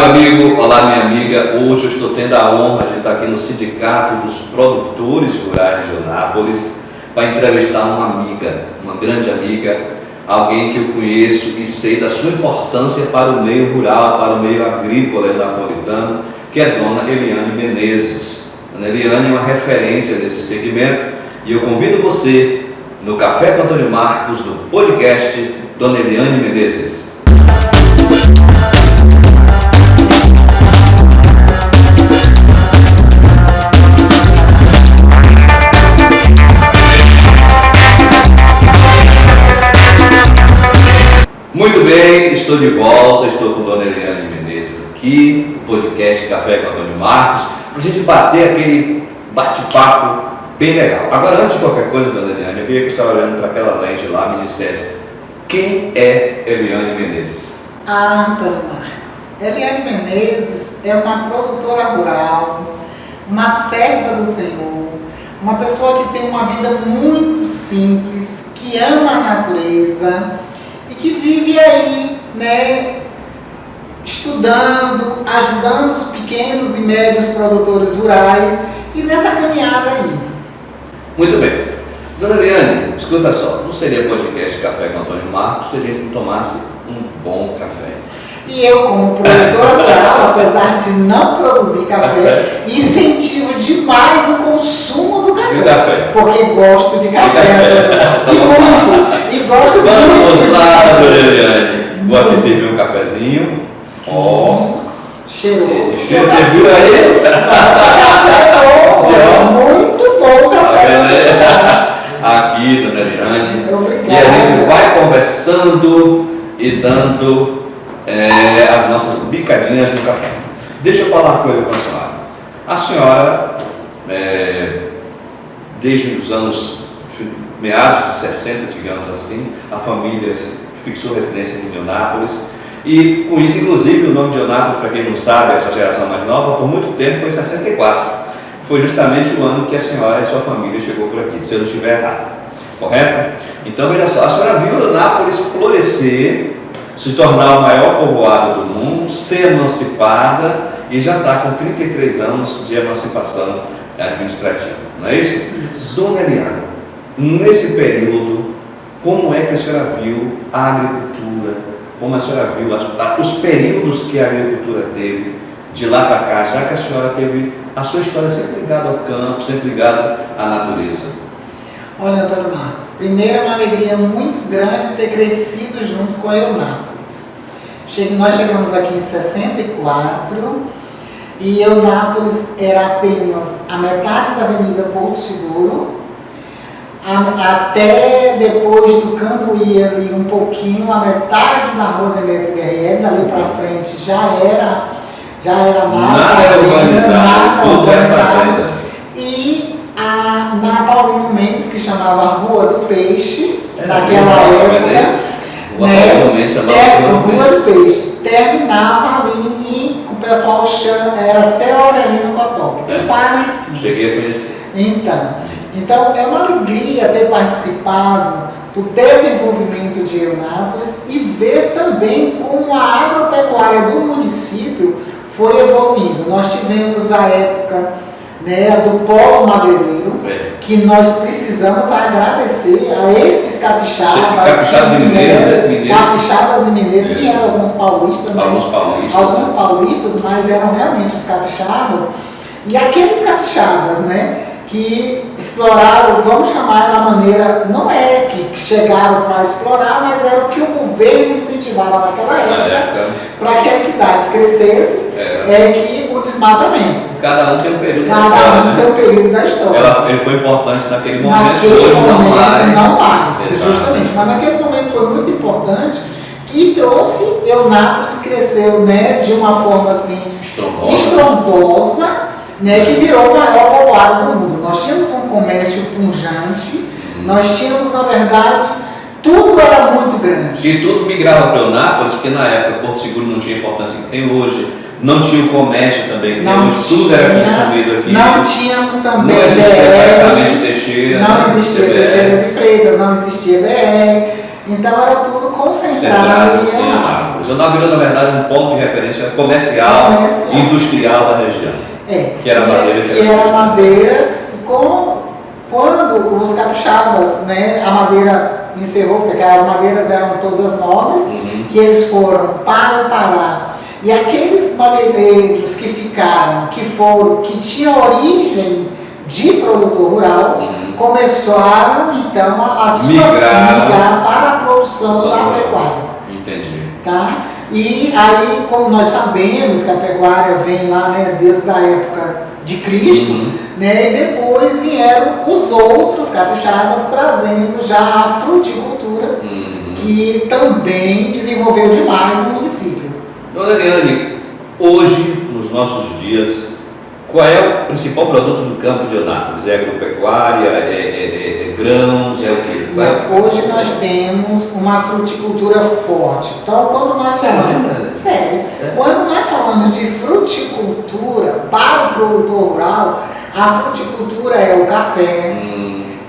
amigo, olá minha amiga. Hoje eu estou tendo a honra de estar aqui no Sindicato dos Produtores Rurais de Eunápolis para entrevistar uma amiga, uma grande amiga, alguém que eu conheço e sei da sua importância para o meio rural, para o meio agrícola napolitano, que é Dona Eliane Menezes. Dona Eliane é uma referência nesse segmento e eu convido você no Café com Antônio Marcos do podcast Dona Eliane Menezes. Muito bem, estou de volta, estou com Dona Eliane Menezes aqui, no podcast Café com Antônio Marcos, para a gente bater aquele bate-papo bem legal. Agora, antes de qualquer coisa, Dona Eliane, eu queria que você, olhando para aquela lente lá, me dissesse quem é Eliane Menezes? Antônio Marcos, Eliane Menezes é uma produtora rural, uma serva do Senhor, uma pessoa que tem uma vida muito simples, que ama a natureza, e que vive aí, né, estudando, ajudando os pequenos e médios produtores rurais e nessa caminhada aí. Muito bem. Dona Eliane, escuta só, não seria podcast Café com Antônio Marcos se a gente não tomasse um bom café. E eu, como produtora rural, apesar de não produzir café, incentivo demais o consumo do café. Porque gosto de café. E gosto muito de café. Dona Eliane, vou aqui servir um cafezinho. Cheiroso. Você viu aí? Esse café é bom. Muito bom o café. Aqui, Dona Eliane. Obrigada. E a gente vai conversando e dando as nossas bicadinhas no café. Deixa eu falar uma coisa com a senhora. A senhora, desde os anos meados de 60, digamos assim, a família fixou residência em Eunápolis e com isso, inclusive, o nome de Eunápolis, para quem não sabe, essa geração mais nova, por muito tempo foi 64. Foi justamente o ano que a senhora e sua família chegou por aqui, se eu não estiver errado. Correto? Então, veja só, a senhora viu Eunápolis florescer, se tornar o maior povoado do mundo, ser emancipada e já está com 33 anos de emancipação administrativa. Não é isso? Isso. Dona Eliane, nesse período, como é que a senhora viu a agricultura? Como a senhora viu os períodos que a agricultura teve de lá para cá, já que a senhora teve a sua história sempre ligada ao campo, sempre ligada à natureza? Olha, Antônio Marcos, primeiro é uma alegria muito grande ter crescido junto com a Eunápolis. Nós chegamos aqui em 64 e Eunápolis era apenas a metade da Avenida Porto Seguro, até depois do Cambuí ali um pouquinho, a metade da Rua Demetrio Guerrieri, dali para frente já era nada urbanizado. E na Paulino Mendes, que chamava Rua do Peixe, naquela época, Rua do Peixe, terminava ali e o pessoal chama, era Seu Aurelino Cotó, que tem bar na esquina. Cheguei a conhecer. Então é uma alegria ter participado do desenvolvimento de Eunápolis e ver também como a agropecuária do município foi evoluindo. Nós tivemos a época, né, do polo madeireiro, que nós precisamos agradecer a esses capixabas e mineiros, vieram alguns paulistas, mas eram realmente os capixabas, e aqueles capixabas, né, que exploraram, vamos chamar da maneira, não é que chegaram para explorar, mas era o que o governo incentivava naquela época, para que as cidades crescessem, que o desmatamento. Cada um tem um período da história. Ele foi importante naquele momento, hoje não mais, justamente, mas naquele momento foi muito importante, que trouxe Eunápolis, cresceu, né, de uma forma assim, estrondosa, né, que virou o maior povoado do mundo. Nós tínhamos um comércio pujante, nós tínhamos, na verdade, tudo era muito grande. E tudo migrava para Eunápolis, porque na época Porto Seguro não tinha a importância que tem hoje, não tinha o comércio também, tudo era consumido aqui. Não tínhamos também não existia praticamente Teixeira. Não existia Teixeira de Freitas, não existia BR. Então era tudo concentrado em Eunápolis. Eunápolis virou, na verdade, um ponto de referência comercial. E industrial da região. Que era madeira. Que era madeira. E quando os capixabas, né, a madeira encerrou, porque as madeiras eram todas nobres, que eles foram para o Pará. E aqueles madeireiros que ficaram, que tinham origem de produtor rural, começaram então a migrar para a produção da pecuária. Entendi. Tá? E aí, como nós sabemos que a pecuária vem lá, né, desde a época de Cristo, né, e depois vieram os outros capixabas trazendo já a fruticultura, que também desenvolveu demais no município. Dona Eliane, hoje, nos nossos dias, qual é o principal produto do campo de Eunápolis? É agropecuária, é grãos, é o quê? Hoje nós temos uma fruticultura forte. Então, quando nós falamos... Quando nós falamos de fruticultura para o produtor rural, a fruticultura é o café,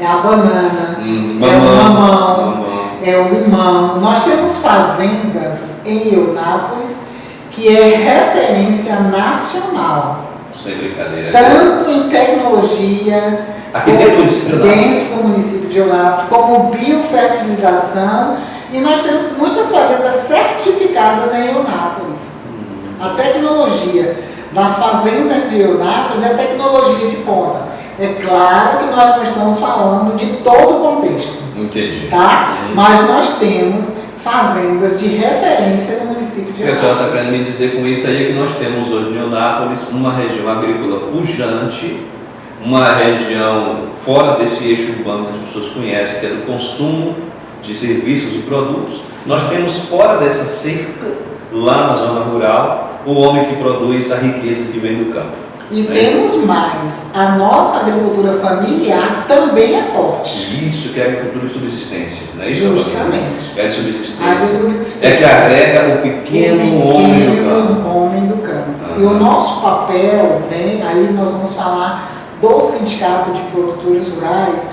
é a banana, é o mamão, é o limão. Nós temos fazendas em Eunápolis que é referência nacional. Sem brincadeira. Tanto em tecnologia, aqui dentro do município de Eunápolis, como biofertilização, e nós temos muitas fazendas certificadas em Eunápolis. A tecnologia das fazendas de Eunápolis é tecnologia de ponta. É claro que nós não estamos falando de todo o contexto. Entendi. Tá? Mas nós temos fazendas de referência no município de Eunápolis. O pessoal está querendo me dizer com isso aí que nós temos hoje em Eunápolis uma região agrícola pujante, uma região fora desse eixo urbano que as pessoas conhecem, que é do consumo de serviços e produtos. Nós temos fora dessa cerca, lá na zona rural, o homem que produz a riqueza que vem do campo. E temos mais, a nossa agricultura familiar também é forte. Isso que é agricultura de subsistência, não é isso? Justamente. É de subsistência. A de subsistência. É que agrega o pequeno homem do campo. E o nosso papel vem, aí nós vamos falar do Sindicato de Produtores Rurais,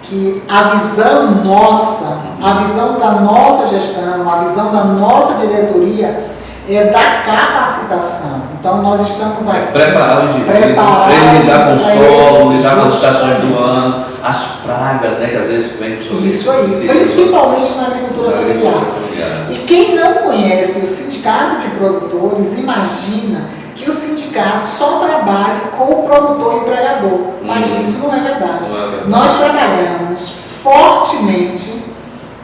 que a visão nossa, a visão da nossa gestão, a visão da nossa diretoria é da capacitação. Então nós estamos aqui preparar o indivíduo para ele lidar com o solo, lidar com as estações do ano, as pragas, né, que às vezes vem sobre isso aí, principalmente na agricultura familiar. E quem não conhece o Sindicato de Produtores, imagina que o sindicato só trabalha com o produtor empregador, mas isso não é verdade. Nós trabalhamos fortemente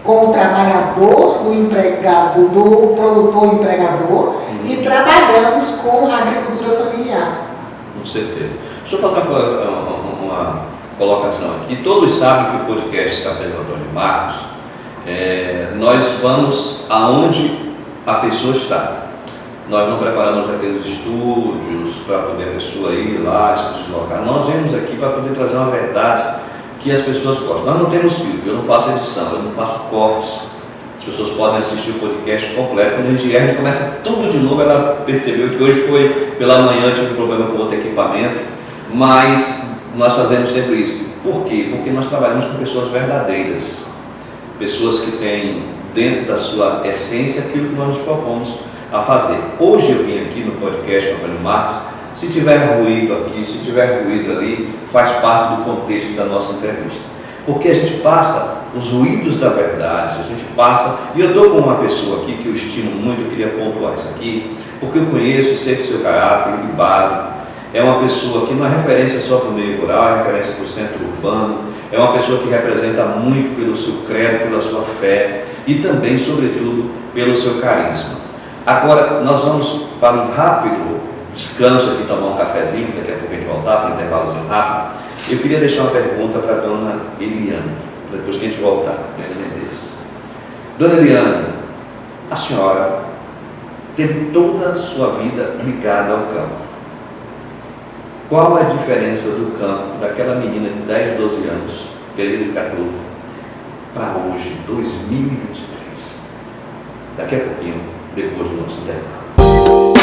com o trabalhador do empregado, do produtor empregador, e trabalhamos com a agricultura familiar. Com certeza. Deixa eu falar uma colocação aqui. Todos sabem que o podcast Café com Antônio Marcos, nós vamos aonde a pessoa está. Nós não preparamos aqueles estúdios para poder a pessoa ir lá, se deslocar. Nós vemos aqui para poder trazer uma verdade que as pessoas gostam. Nós não temos filtro, eu não faço edição, eu não faço cortes. As pessoas podem assistir o podcast completo. Quando a gente começa tudo de novo. Ela percebeu que hoje foi pela manhã, tive um problema com outro equipamento, mas nós fazemos sempre isso. Por quê? Porque nós trabalhamos com pessoas verdadeiras, pessoas que têm dentro da sua essência aquilo que nós nos propomos a fazer. Hoje eu vim aqui no podcast com Antônio Marcos. Se tiver ruído aqui, se tiver ruído ali, faz parte do contexto da nossa entrevista. Porque a gente passa os ruídos da verdade, a gente passa, e eu estou com uma pessoa aqui que eu estimo muito, eu queria pontuar isso aqui, porque eu conheço, sei do seu caráter, libado, é uma pessoa que não é referência só para o meio rural, é referência para o centro urbano, é uma pessoa que representa muito pelo seu credo, pela sua fé, e também, sobretudo, pelo seu carisma. Agora, nós vamos para um rápido descanso aqui, tomar um cafezinho, daqui a pouco a gente voltar para um intervalozinho rápido. Eu queria deixar uma pergunta para a dona Eliane, depois que a gente voltar. Dona Eliane, a senhora teve toda a sua vida ligada ao campo. Qual a diferença do campo daquela menina de 10, 12 anos, 13, 14, para hoje, 2023? Daqui a pouquinho, depois do nosso intervalo.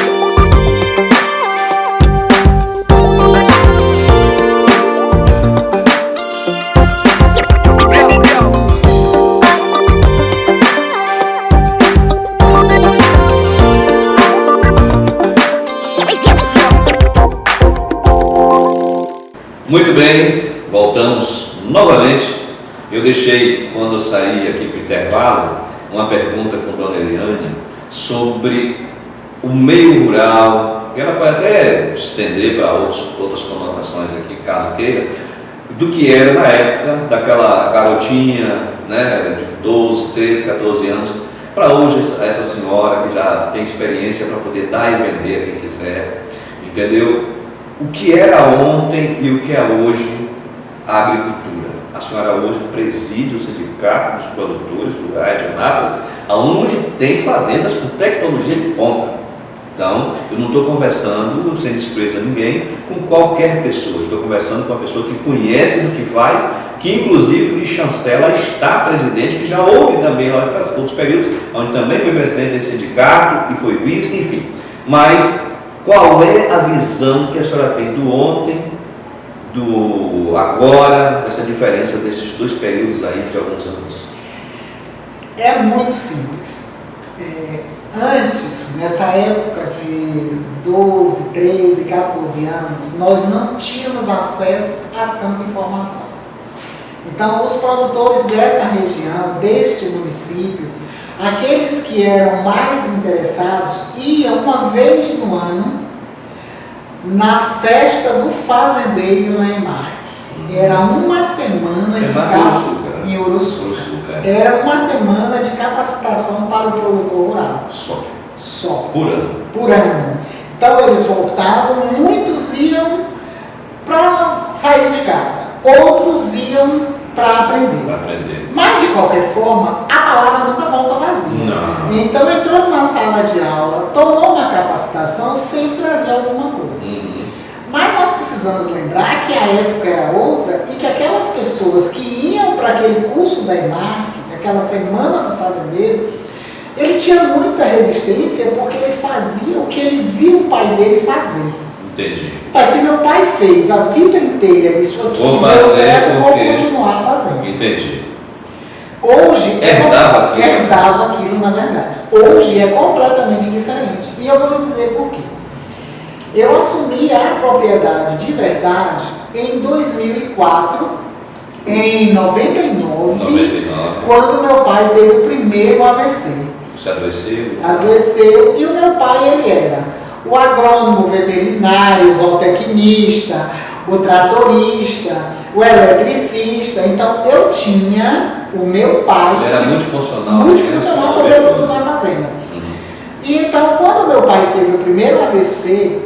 Muito bem, voltamos novamente. Eu deixei, quando eu saí aqui para o intervalo, uma pergunta com a dona Eliane sobre o meio rural, e ela pode até estender para outras conotações aqui, caso queira, do que era na época daquela garotinha, né, de 12, 13, 14 anos, para hoje essa senhora que já tem experiência para poder dar e vender a quem quiser, entendeu? O que era ontem e o que é hoje a agricultura. A senhora hoje preside o Sindicato dos Produtores Rurais de Anápolis, onde tem fazendas com tecnologia de ponta. Então, eu não estou conversando, sem desprezo a ninguém, com qualquer pessoa. Estou conversando com uma pessoa que conhece do que faz, que inclusive lhe chancela, está presidente, que já houve também outros períodos, onde também foi presidente desse sindicato, e foi vice, enfim. Mas qual é a visão que a senhora tem do ontem, do agora, essa diferença desses dois períodos aí de alguns anos? É muito simples. Antes, nessa época de 12, 13, 14 anos, nós não tínhamos acesso a tanta informação. Então, os produtores dessa região, deste município, aqueles que eram mais interessados, iam uma vez no ano na festa do fazendeiro na EMARC. Era uma semana de em Uruçuca. Era uma semana de capacitação para o produtor rural. Só. Por ano. Por ano. Então eles voltavam, muitos iam para sair de casa, outros iam para aprender. Mas de qualquer forma, a palavra nunca volta vazia. Não. Então entrou numa sala de aula, tomou uma capacitação, sempre trazia alguma coisa. Mas nós precisamos lembrar que a época era outra e que aquelas pessoas que iam para aquele curso da EMARC, aquela semana do fazendeiro, ele tinha muita resistência porque ele fazia o que ele viu o pai dele fazer. Entendi. Mas se meu pai fez a vida inteira isso aqui, vou continuar fazendo. Entendi. Hoje, herdava aquilo na verdade. Hoje é completamente diferente. E eu vou lhe dizer por quê. Eu assumi a propriedade de verdade em 2004, em 99, quando meu pai teve o primeiro AVC. Você adoeceu? Adoeceu, e o meu pai, ele era o agrônomo, o veterinário, o zootecnista, o tratorista, o eletricista. Então, eu tinha o meu pai... Ele era multifuncional. Multifuncional, fazendo tudo na fazenda. E então, quando meu pai teve o primeiro AVC,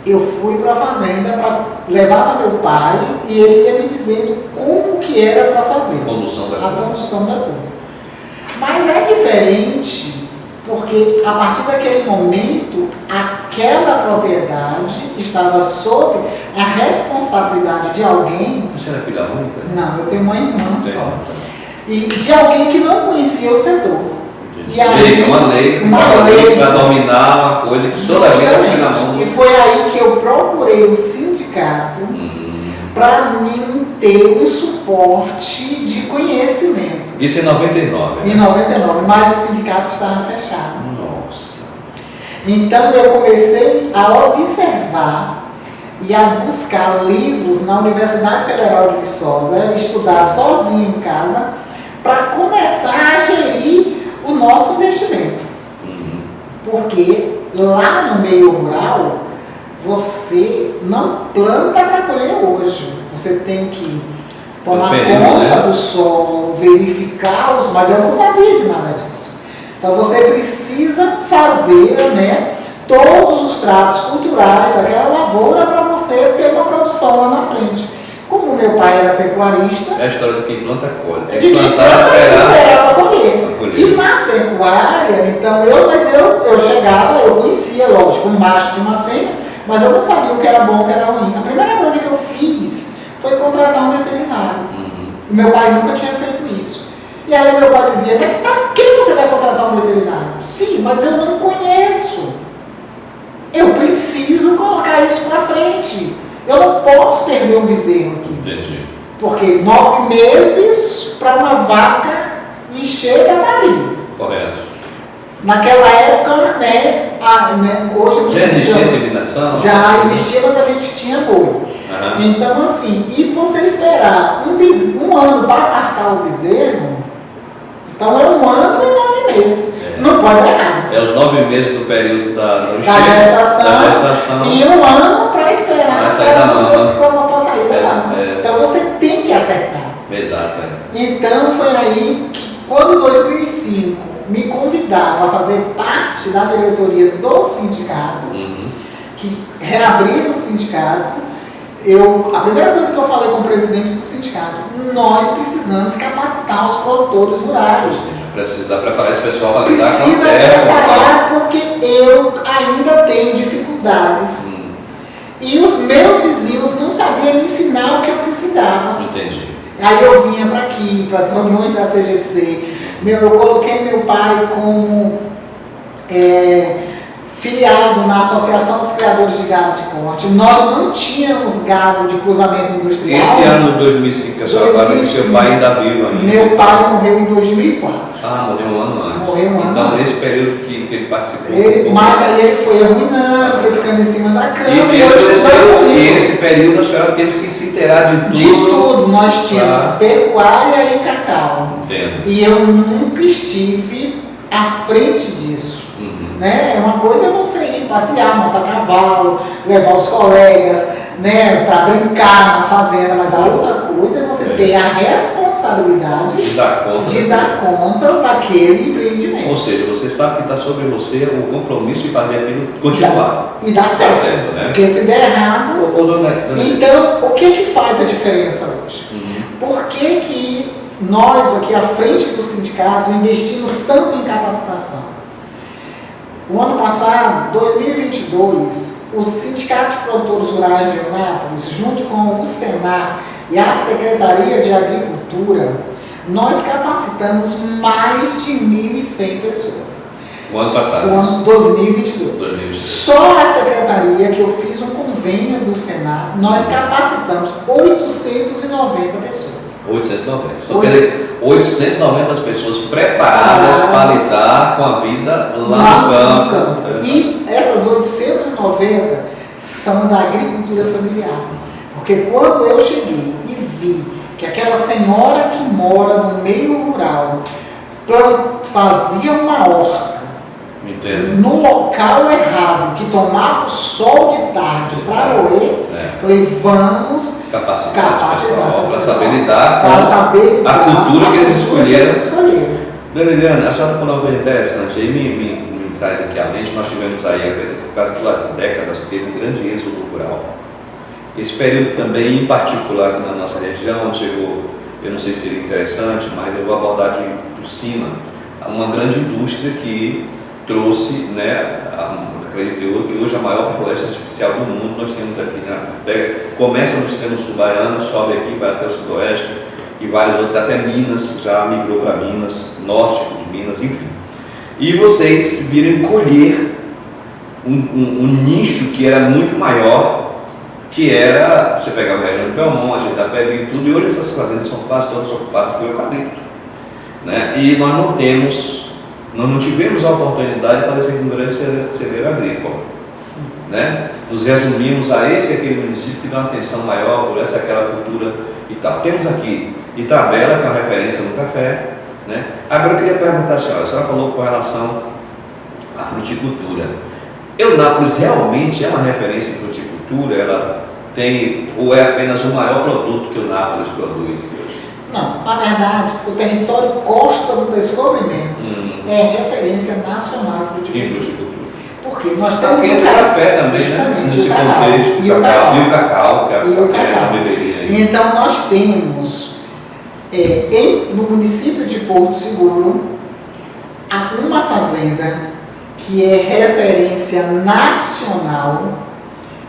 eu fui para a fazenda para levar para meu pai e ele ia me dizendo como que era para fazer. A condução da coisa. Mas é diferente porque a partir daquele momento, aquela propriedade estava sob a responsabilidade de alguém. Você era filha única? Não, eu tenho uma irmã só. E de alguém que não conhecia o setor. E aí, uma lei para dominar uma coisa que toda a vida tem na mão. E foi aí que eu procurei o sindicato para mim ter um suporte de conhecimento. Isso em 99? Em 99, mas o sindicato estava fechado. Nossa! Então eu comecei a observar e a buscar livros na Universidade Federal de Viçosa, estudar sozinho em casa, para começar a gerir o nosso investimento. Porque lá no meio rural, você não planta para colher hoje. Você tem que tomar conta do solo, verificar os... Mas eu não sabia de nada disso. Então você precisa fazer, né, todos os tratos culturais daquela lavoura para você ter uma produção lá na frente. Como meu pai era pecuarista... É a história do quem planta colhe. Tem que plantar e esperar para colher. E na pecuária, então eu chegava, eu conhecia, lógico, um macho de uma fêmea, mas eu não sabia o que era bom e o que era ruim. A primeira coisa que eu fiz foi contratar um veterinário. Meu pai nunca tinha feito isso. E aí meu pai dizia, mas para que você vai contratar um veterinário? Sim, mas eu não conheço. Eu preciso colocar isso para frente. Eu não posso perder um bezerro aqui. Entendi. Porque 9 meses para uma vaca encher da parir. Correto. Naquela época, hoje... Já existia inseminação? Já existia, mas a gente tinha boi. Então, assim, e você esperar um ano para apartar o bezerro, então é 1 ano e 9 meses. Não pode dar errado. É os 9 meses do período da gestação e 1 ano para esperar para sair da mama. Então você tem que acertar. Exato. Então foi aí que, quando em 2005 me convidaram a fazer parte da diretoria do sindicato, que reabriram o sindicato, a primeira coisa que eu falei com o presidente do sindicato, nós precisamos capacitar os produtores rurais. Precisa preparar esse pessoal para lidar com a terra. Precisa preparar, porque eu ainda tenho dificuldades. E os meus vizinhos não sabiam me ensinar o que eu precisava. Entendi. Aí eu vinha para aqui, para as reuniões da CGC. Eu coloquei meu pai como filiado na Associação dos Criadores de Gado de Corte. Nós não tínhamos gado de cruzamento industrial. Esse ano de 2005 que a senhora fala que seu pai ainda vivo ainda. Meu pai morreu em 2004. Morreu 1 ano antes. Morreu 1 ano então, antes. nesse período que ele participou. Mas aí ele foi arruinando, foi ficando em cima da cama. E esse período a senhora teve que se inteirar de tudo. De tudo. Nós tínhamos pecuária e cacau. Entendo. E eu nunca estive à frente disso. Né? Uma coisa é você ir passear, montar cavalo, levar os colegas, né, para brincar na fazenda, mas a outra coisa é você ter a responsabilidade de dar conta daquele empreendimento. Ou seja, você sabe que está sobre você o compromisso de fazer aquilo continuar. E dar certo, né? Porque se der errado... Então, o que faz a diferença hoje? Por que nós, aqui à frente do sindicato, investimos tanto em capacitação? O ano passado, 2022, o Sindicato de Produtores Rurais de Eunápolis, junto com o Senar e a Secretaria de Agricultura, nós capacitamos mais de 1.100 pessoas. O ano passado? O ano 2022. Só a Secretaria, que eu fiz um convênio do Senar, nós capacitamos 890 pessoas. 890. Só 890 pessoas preparadas para lidar com a vida lá no campo. E essas 890 são da agricultura familiar. Porque quando eu cheguei e vi que aquela senhora que mora no meio rural fazia uma horta no local errado, que tomava o sol de tarde para roer, falei, vamos capacitar essas pessoas para saber lidar com a cultura que eles escolheram. Dona Liliana, a senhora falou uma coisa interessante, aí me traz aqui à mente. Nós tivemos aí, acredito, por causa de 2 décadas, que teve um grande êxodo rural. Esse período também, em particular, aqui na nossa região, onde chegou, eu não sei se seria interessante, mas eu vou abordar por cima, uma grande indústria que trouxe, né, acredito eu, que hoje a maior floresta artificial do mundo nós temos aqui, começa no extremo sul baiano, sobe aqui, vai até o sudoeste e vários outros, até Minas, já migrou para Minas, norte de Minas, enfim. E vocês viram colher um nicho que era muito maior, que era, você pegar a região do Belmonte, Itapebí e tudo, e hoje essas fazendas são quase todas ocupadas por eucalipto, né? E nós não tivemos a oportunidade de fazer um grande celeiro agrícola. Né? Nos resumimos a aquele município que dá uma atenção maior por aquela cultura e tal. Temos aqui Itabela, que é uma referência no café. Né? Agora eu queria perguntar à senhora, a senhora falou com relação à fruticultura. Eunápolis realmente é uma referência em fruticultura? Ela tem, ou é apenas o maior produto que o Eunápolis produz hoje? Não, na verdade, o território Costa do Descobrimento é referência nacional em fruticultura. Porque nós temos o café também, né? Nesse contexto, e o cacau, que é a beberia. Então nós temos no município de Porto Seguro uma fazenda que é referência nacional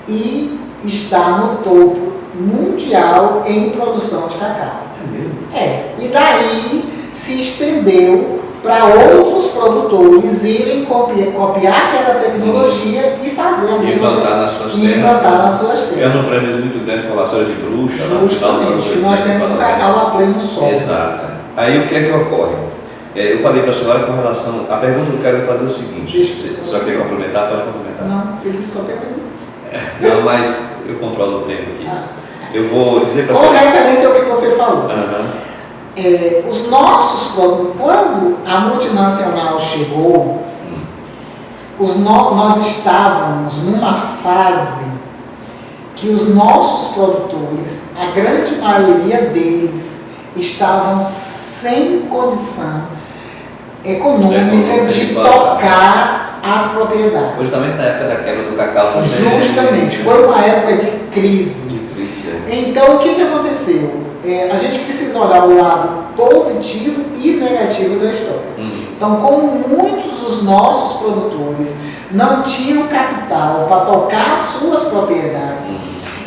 e está no topo mundial em produção de cacau. E daí se estendeu para outros produtores irem copiar aquela tecnologia e fazer a implantar nas suas terras. É um prêmio muito grande com a vassoura de bruxa. Justamente, que nós temos o cacau lá pleno sol. Exato. Aí o que é que ocorre? Eu falei para a senhora com relação. A pergunta que eu quero fazer é o seguinte: se a senhora quer complementar, pode complementar. Não, ele disse qualquer coisa. Não, mas eu controlo o tempo aqui. Eu vou dizer para Com você. referência ao que você falou. Uhum. Os nossos produtos, quando a multinacional chegou, nós estávamos numa fase que os nossos produtores, a grande maioria deles, estavam sem condição econômica de tocar as propriedades. Justamente na época da quebra do cacau também. Justamente, foi uma época de crise. Então, o que aconteceu? A gente precisa olhar o lado positivo e negativo da história. Então, como muitos dos nossos produtores não tinham capital para tocar as suas propriedades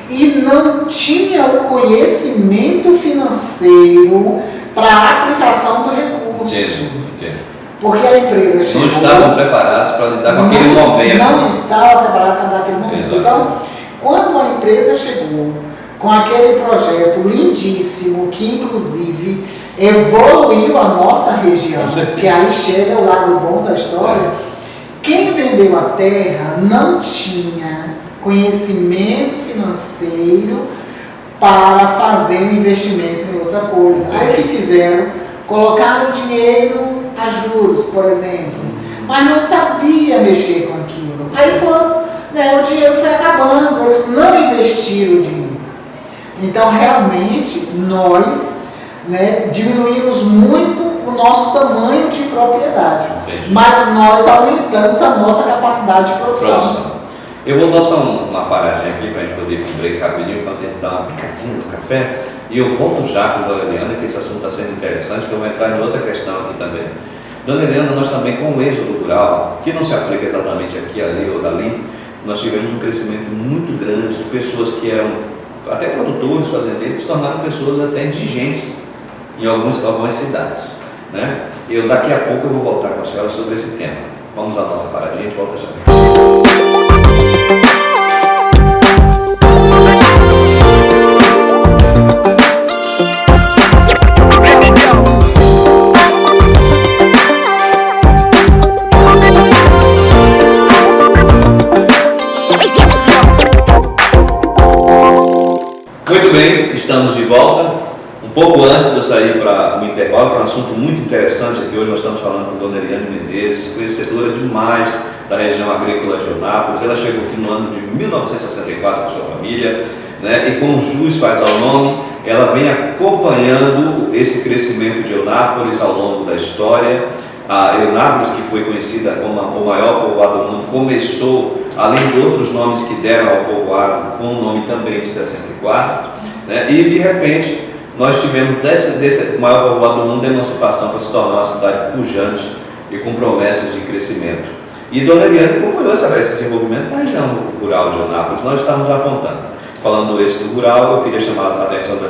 e não tinham o conhecimento financeiro para a aplicação do recurso. Entendo. Porque a empresa chegou... Não estavam preparados para lidar com aquele momento. Não estava preparada para dar aquele momento. Exato. Então, quando a empresa chegou com aquele projeto lindíssimo, que inclusive evoluiu a nossa região, que aí chega o lado bom da história, quem vendeu a terra não tinha conhecimento financeiro para fazer um investimento em outra coisa. Aí o que fizeram? Colocaram dinheiro a juros, por exemplo, mas não sabia mexer com aquilo. Aí o dinheiro foi acabando, eles não investiram o dinheiro. Então, realmente, nós diminuímos muito o nosso tamanho de propriedade. Entendi. Mas nós aumentamos a nossa capacidade de produção. Eu vou dar só uma paradinha aqui para a gente poder ir para um break rapidinho, enquanto a gente dá uma picadinha no café. E eu volto já com a Dona Eliana, que esse assunto está sendo interessante, que eu vou entrar em outra questão aqui também. Dona Eliana, nós também, com o êxodo rural, que não se aplica exatamente aqui, ali ou dali, nós tivemos um crescimento muito grande de pessoas que eram até produtores, fazendeiros, se tornaram pessoas até indigentes em algumas cidades. Né? Daqui a pouco eu vou voltar com a senhora sobre esse tema. Vamos à nossa paradinha, a gente volta já. Muito bem, estamos de volta. Um pouco antes de eu sair para o intervalo, para um assunto muito interessante aqui, hoje nós estamos falando com a Dona Eliane Menezes, conhecedora demais da região agrícola de Eunápolis. Ela chegou aqui no ano de 1964 com sua família, né? E como jus faz ao nome, ela vem acompanhando esse crescimento de Eunápolis ao longo da história. A Eunápolis, que foi conhecida como o maior povoado do mundo, começou, além de outros nomes que deram ao povoado, com o nome também de 64, né? E de repente nós tivemos desse maior povoado do mundo a emancipação para se tornar uma cidade pujante e com promessas de crescimento. E Dona Eliane acompanhou esse desenvolvimento na região rural de Eunápolis. Nós estamos apontando. Falando do êxito rural, eu queria chamar a atenção da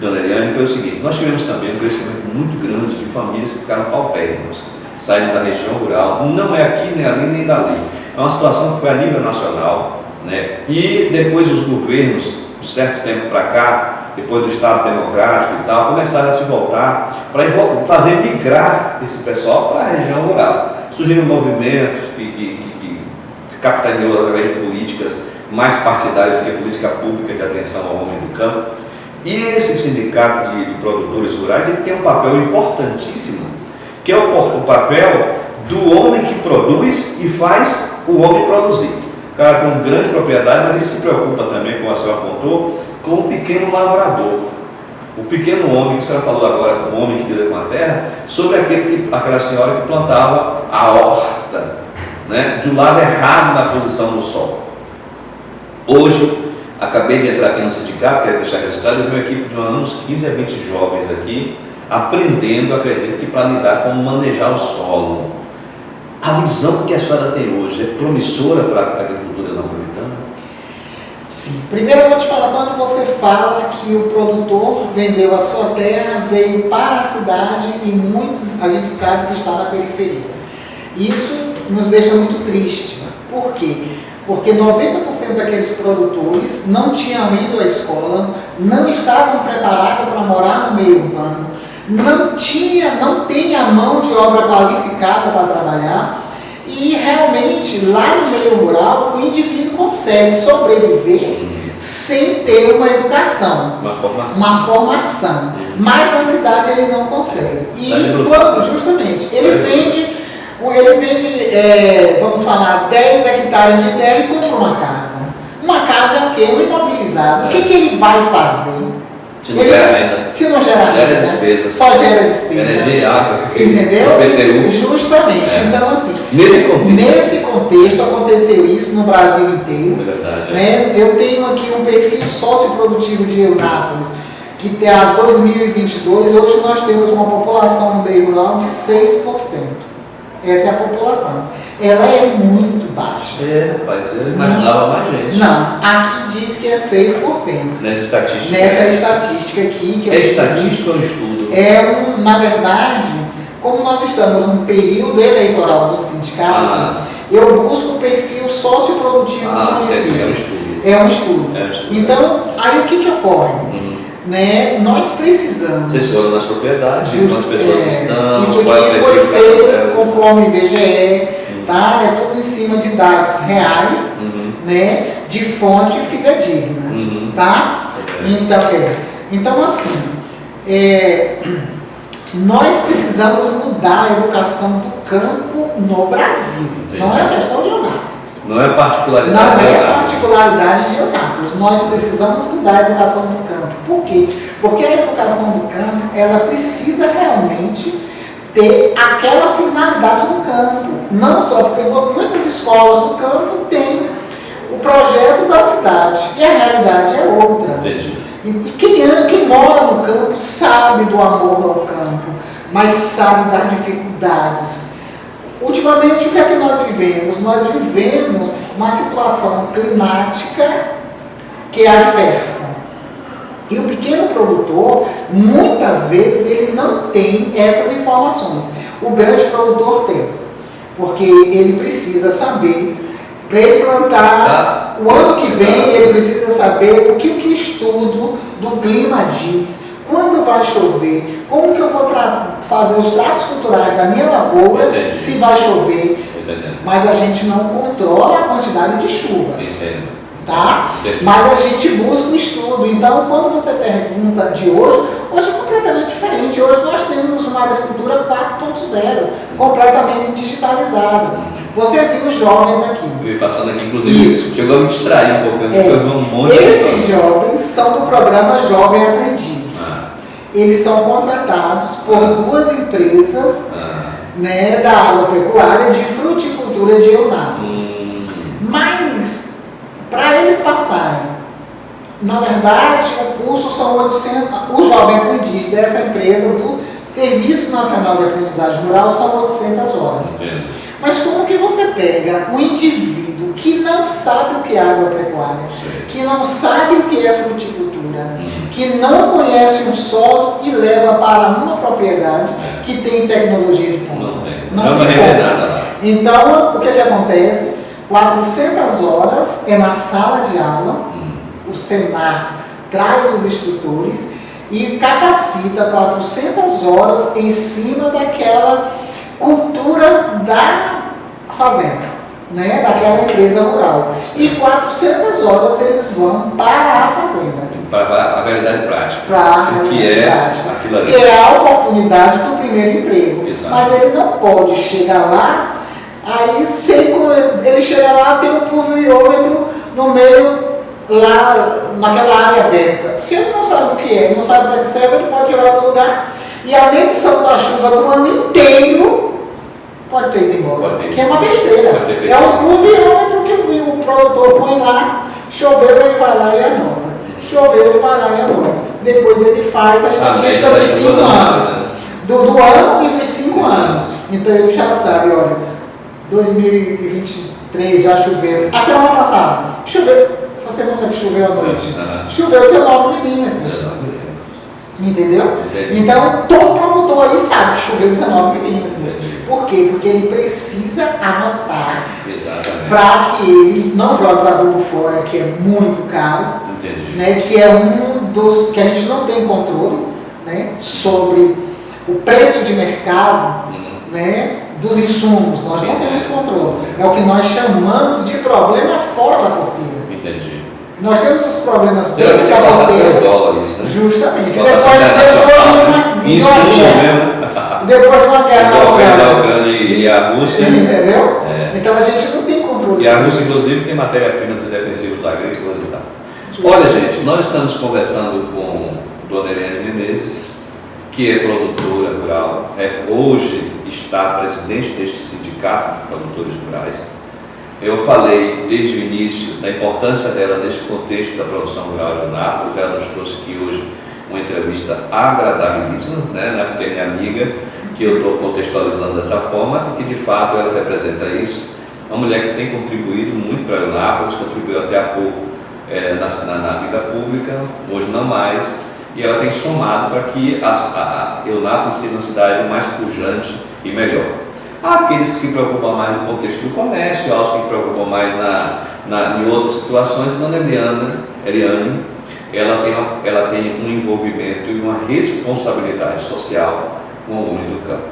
Dona Eliane, foi o seguinte: nós tivemos também um crescimento muito grande de famílias que ficaram paupérrimas, saindo da região rural. Não é aqui, nem ali, nem dali. É uma situação que foi a nível nacional, né? E depois os governos, de certo tempo para cá, depois do Estado Democrático e tal, começaram a se voltar para fazer migrar esse pessoal para a região rural. Surgiram movimentos que se capitaneou através de políticas mais partidárias do que política pública de atenção ao homem do campo. E esse sindicato de produtores rurais, ele tem um papel importantíssimo, que é o papel do homem que produz e faz o homem produzir. O cara tem uma grande propriedade, mas ele se preocupa também, como a senhora apontou, com o pequeno lavrador. O pequeno homem, que a senhora falou agora, o homem que lida com a terra, sobre aquela senhora que plantava a horta, né, do lado errado na posição do sol. Hoje, acabei de entrar aqui no sindicato, quero deixar registrado, eu tenho uma equipe de uns 15 a 20 jovens aqui, aprendendo, acredito que para lidar com manejar o solo. A visão que a senhora tem hoje é promissora para a agricultura napolitana? Sim. Primeiro eu vou te falar, quando você fala que o produtor vendeu a sua terra, veio para a cidade e muitos a gente sabe que está na periferia. Isso nos deixa muito triste. Por quê? Porque 90% daqueles produtores não tinham ido à escola, não estavam preparados para morar no meio urbano, não tem a mão de obra qualificada para trabalhar, e realmente lá no meio rural o indivíduo consegue sobreviver sem ter uma educação, Uma formação. uma formação. Mas na cidade ele não consegue. E justamente, ele vende, vamos falar, 10 hectares de terra e compra uma casa. Uma casa é o quê? Um imobilizado. O que ele vai fazer? Se não gera renda. Se não gera renda. Gera despesa. Só gera despesa. Energia e água. Entendeu? PTU. Justamente. Então, assim, Nesse contexto aconteceu isso no Brasil inteiro. É verdade. Né? Eu tenho aqui um perfil socioprodutivo de Eunápolis, que até 2022, hoje nós temos uma população no meio rural de 6%. Essa é a população. Ela é muito baixa. Rapaz, eu imaginava mais gente. Não, aqui diz que é 6%. Nessa estatística. Nessa estatística aqui. Que é estatística ou estudo? Na verdade, como nós estamos no período eleitoral do sindicato, eu busco o perfil socioprodutivo do município. É um estudo. É um estudo. Então, aí o que ocorre? Né? Nós precisamos. Vocês foram nas propriedades, quantas pessoas estão. Isso aqui foi feito conforme IBGE, tá? É tudo em cima de dados reais, né? De fonte fidedigna, tá? Então assim, nós precisamos mudar a educação do campo no Brasil. Não é questão de Eunápolis. Não é particularidade. Não é particularidade de Eunápolis. Nós precisamos mudar a educação do campo. Por quê? Porque a educação do campo, ela precisa realmente ter aquela finalidade do campo. Não só porque muitas escolas do campo têm o projeto da cidade e a realidade é outra. Entendi. E quem mora no campo sabe do amor ao campo, mas sabe das dificuldades. Ultimamente, o que é que nós vivemos? Nós vivemos uma situação climática que é adversa. E o pequeno produtor, muitas vezes, ele não tem essas informações. O grande produtor tem, porque ele precisa saber, para ele plantar o ano que vem, ele precisa saber o que o estudo do clima diz, quando vai chover, como que eu vou fazer os tratos culturais da minha lavoura, se vai chover. Mas a gente não controla a quantidade de chuvas. Tá? Mas a gente busca um estudo. Então, quando você pergunta de hoje é completamente diferente. Hoje nós temos uma agricultura 4.0, completamente digitalizada. Você viu os jovens aqui. Eu ia passando aqui, inclusive, isso. Chegou a me distrair um pouco, um monte Esses jovens são do programa Jovem Aprendiz. Eles são contratados por duas empresas né, da agropecuária de fruticultura de Eunápolis. Mas, para eles passarem, na verdade, o curso são 800, o Jovem Aprendiz dessa empresa do Serviço Nacional de Aprendizagem Rural são 800 horas. Mas como que você pega um indivíduo que não sabe o que é agropecuária, que não sabe o que é fruticultura, que não conhece um solo e leva para uma propriedade que tem tecnologia de ponta? Não vai render nada lá. Então, o que acontece? 400 horas é na sala de aula, o Senar traz os instrutores e capacita 400 horas em cima daquela cultura da fazenda, né, daquela empresa rural. E 400 horas eles vão para a fazenda. Para a realidade prática. Para a realidade prática. Aquilo ali. Que é a oportunidade do primeiro emprego. Exato. Mas ele não pode chegar lá, aí ele chega lá, tem um pluviômetro no meio, lá naquela área aberta. Se ele não sabe o que é, não sabe para que serve, ele pode tirar do lugar. E a medição da chuva do ano inteiro pode ter ido embora. Que é uma besteira. É um pluviômetro que o produtor põe lá, choveu, ele vai lá e anota. Choveu, ele vai lá e anota. Depois ele faz a estatística dos 5 anos. Do ano e dos 5 anos. Então ele já sabe, olha, 2023 já choveu. A semana passada, choveu, essa semana que choveu à noite, choveu 19 milímetros. Entendeu? Então, todo produtor aí sabe que choveu 19 milímetros. Por quê? Porque ele precisa anotar para que ele não jogue o adubo fora, que é muito caro, né, que é um dos que a gente não tem controle, né, sobre o preço de mercado, né, dos insumos. Nós não temos controle. É o que nós chamamos de problema fora da porteira. Nós temos os problemas Deve dentro ter da botado bandeira. pelo dólar isso, né? Justamente. Cotação internacional, insumo mesmo. Depois de uma guerra O governo da Ucrânia e a Rússia. Entendeu? É. Então a gente não tem controle E a sobre Rússia, isso. inclusive, tem matéria-prima de defensivos agrícolas e tal. Olha, gente, nós estamos conversando com Dona Eliane Menezes, que é produtora rural, hoje está presidente deste sindicato de produtores rurais. Eu falei desde o início da importância dela neste contexto da produção rural de Eunápolis. Ela nos trouxe aqui hoje uma entrevista agradabilíssima, né, porque é minha amiga, que eu estou contextualizando dessa forma, e que de fato ela representa isso. Uma mulher que tem contribuído muito para Eunápolis, contribuiu até há pouco na vida pública, hoje não mais, e ela tem somado para que a Eunápolis seja uma cidade mais pujante e melhor. Há aqueles que se preocupam mais no contexto do comércio, há os que se preocupam mais em outras situações. Dona Eliane, ela tem um envolvimento e uma responsabilidade social com o homem do campo.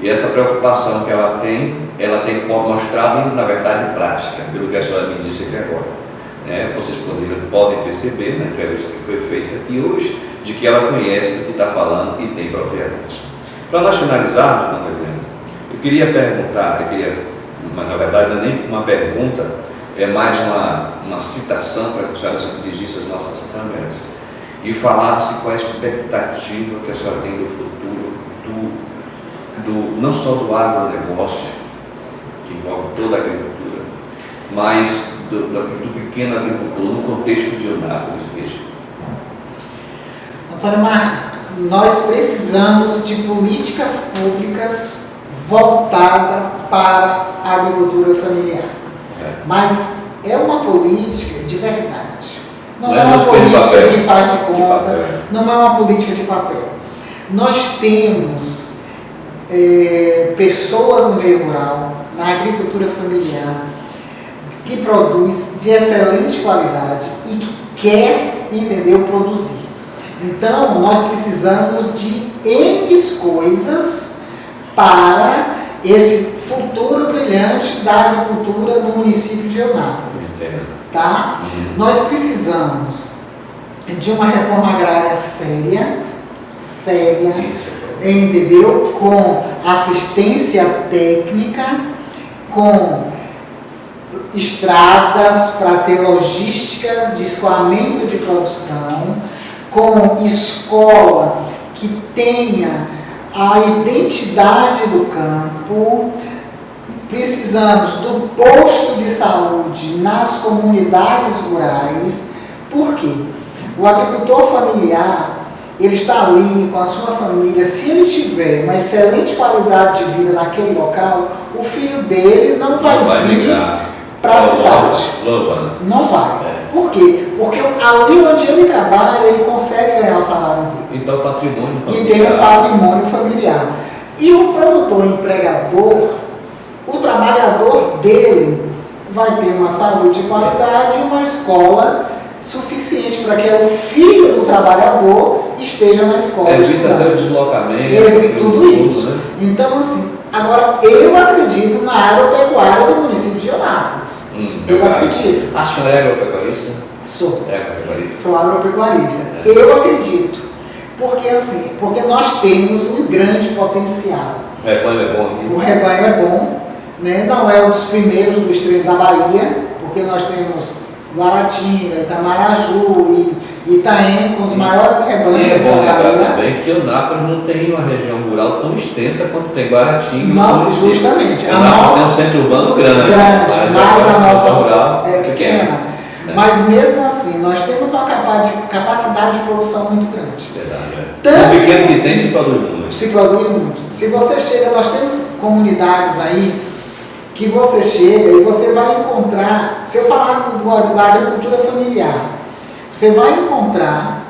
E essa preocupação que ela tem mostrado, na verdade, prática, pelo que a senhora me disse aqui agora. Vocês podem perceber na entrevista que foi feita aqui hoje, de que ela conhece do que está falando e tem propriedade. Para nós finalizarmos, Dona Eliane, eu queria perguntar, mas na verdade não é nem uma pergunta, é mais uma citação para que a senhora se dirigisse às nossas câmeras e falasse qual a expectativa que a senhora tem do futuro, não só do agronegócio, que envolve toda a agricultura, mas do pequeno agricultor no contexto de Eunápolis mesmo. Antônio Marques, nós precisamos de políticas públicas voltadas para a agricultura familiar. Mas é uma política de verdade. Não é uma política de faz de conta, não é uma política de papel. Nós temos pessoas no meio rural, na agricultura familiar, que produz de excelente qualidade e que quer, produzir. Então, nós precisamos de N coisas para esse futuro brilhante da agricultura no município de Eunápolis. Tá? Nós precisamos de uma reforma agrária séria, entendeu? Com assistência técnica, com estradas para ter logística de escoamento de produção, com escola que tenha a identidade do campo. Precisamos do posto de saúde nas comunidades rurais. Por quê? O agricultor familiar, ele está ali com a sua família. Se ele tiver uma excelente qualidade de vida naquele local, o filho dele não vai vir para a cidade. Não vai. Por quê? Porque ali onde ele trabalha, ele consegue ganhar o salário dele. Então, patrimônio familiar. E tem um patrimônio familiar. E o produtor empregador, o trabalhador dele vai ter uma saúde de qualidade e uma escola suficiente para que o filho do trabalhador esteja na escola. Evita até o deslocamento. Evita tudo isso. Né? Então, assim, agora eu acredito na agropecuária do município de Eunápolis. Eu acredito. A senhora é agropecuarista? Sou. É agropecuarista? Sou agropecuarista. Eu acredito. Porque nós temos um grande potencial. O rebanho é bom aqui? O rebanho é bom, né? Não é um dos primeiros do estado da Bahia, porque nós temos Guaratinga, Itamaraju e Itaém com os maiores rebanhos da Bahia. E é bom lembrar também que Eunápolis não tem uma região rural tão extensa quanto tem Guaratinga. Não, justamente. Eunápolis tem um centro urbano grande, mas a nossa rural é pequena. Mas mesmo assim, nós temos uma capacidade de produção muito grande. Verdade, o pequeno que tem se produz muito. Se produz muito. Se você chega, nós temos comunidades aí que você chega e você vai encontrar, se eu falar da agricultura familiar, você vai encontrar,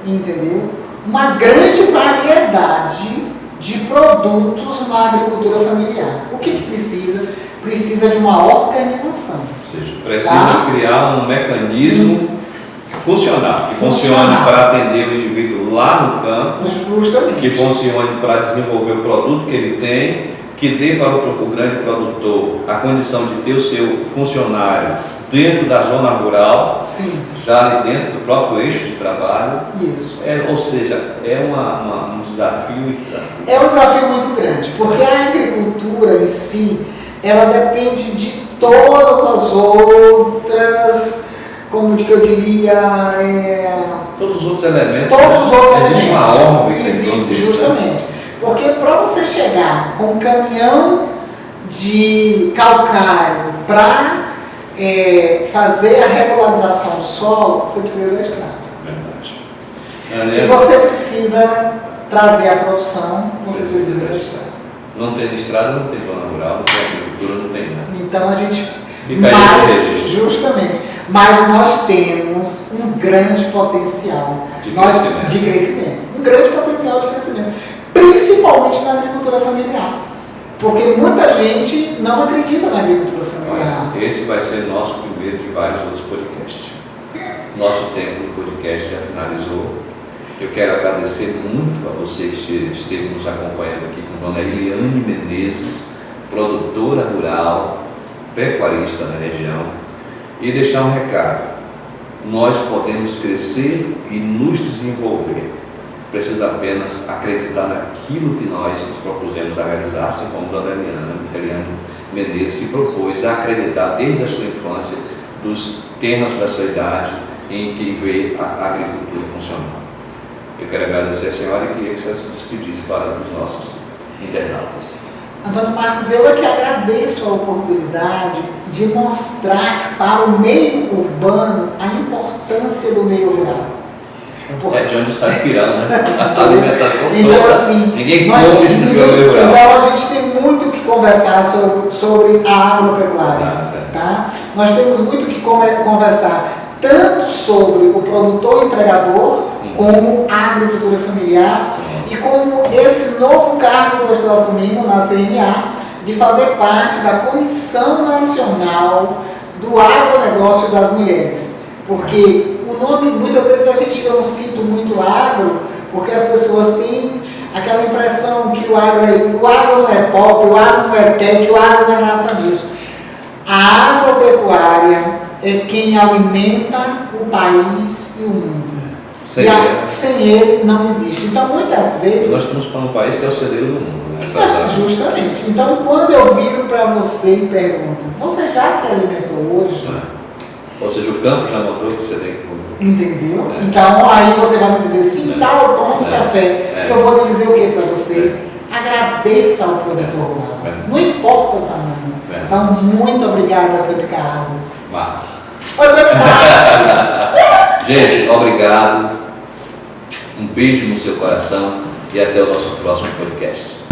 entendeu? Uma grande variedade de produtos na agricultura familiar. O que precisa? Precisa de uma organização. Ou seja, precisa criar um mecanismo funcional, que funcione para atender o indivíduo lá no campo, justamente, que funcione para desenvolver o produto que ele tem, que dê para o grande produtor a condição de ter o seu funcionário dentro da zona rural, Sim, já ali dentro do próprio eixo de trabalho. isso. Ou seja, é um desafio. É um desafio muito grande, porque a agricultura em si, ela depende de todas as outras, como que eu diria, Todos os outros elementos. todos os outros existe elementos. uma ordem. Existe, justamente. Porque para você chegar com um caminhão de calcário para fazer a regularização do solo, você precisa da estrada. Verdade. Se você precisa trazer a produção, você precisa da estrada. Não tem estrada, não tem zona rural, não tem agricultura, não tem nada. Então a gente. Fica aí esse registro. Justamente. Mas nós temos um grande potencial de crescimento. Um grande potencial de crescimento. Principalmente na agricultura familiar. Porque muita gente não acredita na agricultura familiar. Esse vai ser nosso primeiro de vários outros podcasts. Nosso tempo no podcast já finalizou. Eu quero agradecer muito a você que esteve nos acompanhando aqui com a dona Eliane Menezes, produtora rural, pecuarista na região, e deixar um recado. Nós podemos crescer e nos desenvolver. Precisa apenas acreditar naquilo que nós nos propusemos a realizar, assim como a dona Eliane Menezes se propôs a acreditar desde a sua infância, dos termos da sua idade, em que vê a agricultura funcionar. Eu quero agradecer a senhora e queria que você se despedisse para os nossos internautas. Antônio Marcos, eu é que agradeço a oportunidade de mostrar para o meio urbano a importância do meio rural. É de onde sai pirão, né? A alimentação então, toda. Assim, ninguém come se não tiver meio rural. Então a gente tem muito que conversar sobre a agropecuária. Tá? Nós temos muito que conversar tanto sobre o produtor empregador, como a agricultura familiar, e como esse novo cargo que eu estou assumindo na CNA, de fazer parte da Comissão Nacional do Agronegócio das Mulheres. Porque o nome, muitas vezes eu não cito muito agro, porque as pessoas têm aquela impressão que o agro não é pop, o agro não é tech, o agro não é nada disso. A agropecuária é quem alimenta o país e o mundo. Sem ele não existe. Então, muitas vezes... Nós estamos para um país que é o celeiro do mundo, né? Justamente. Então, quando eu viro para você e pergunto, você já se alimentou hoje? Ou seja, o campo já notou que você tem que comer. Entendeu? Então, aí você vai me dizer, sim, dá o tom, se a fé. Eu vou lhe dizer o que para você? Agradeça ao produtor rural. Não importa o tamanho. Então, muito obrigado, Antônio Carlos. Marcos. Antônio Carlos! Gente, obrigado. Um beijo no seu coração e até o nosso próximo podcast.